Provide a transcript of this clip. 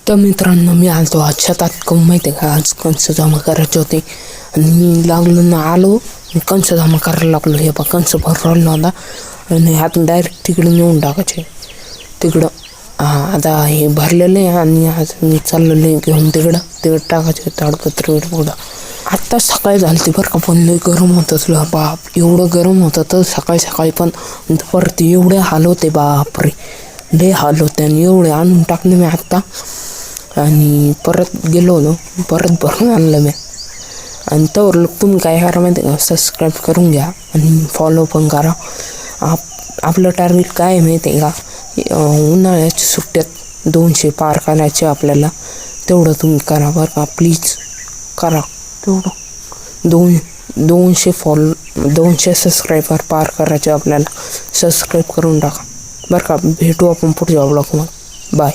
तर मित्रांनो, मी आलतो आज शेतात. काहून माहिती आहे का, आज कणसं जमा करायचे होते आणि मी लागलो ना, आलो कणसं जमा करायला लागलो. हे बा कणसं भरवलं होता आणि हातून डायरेक्ट तिकडे नेऊन टाकायचे तिकडं. आता हे भरलेलं आहे आणि आज मी चाललेलं आहे घेऊन तिकडं टाकायचे ताडपत्र पुढं. आत्ता सकाळी झाली बरं का, पण लई गरम होतंच. बाप एवढं गरम होतं तर सकाळी पण परत एवढे हाल होते. बापरे लय हाल होते. आणि एवढे आणून टाकले मी आत्ता आणि परत गेलो होतो, परत भरून आणलं मी. आणि तर लोक तुम्ही काय करा माहिती का, सबस्क्राईब करून घ्या आणि फॉलो पण करा. आपलं टार्गेट काय आहे माहिती आहे का, उन्हाळ्याच्या सुट्ट्यात 200 पार करायचे आपल्याला. तेवढं तुम्ही करा बरं का, प्लीज करा तेवढं. 200 सबस्क्रायबर पार करायचे आपल्याला. सबस्क्राईब करून टाका बरं का. भेटू आपण पुढच्या ब्लॉगमध्ये. बाय.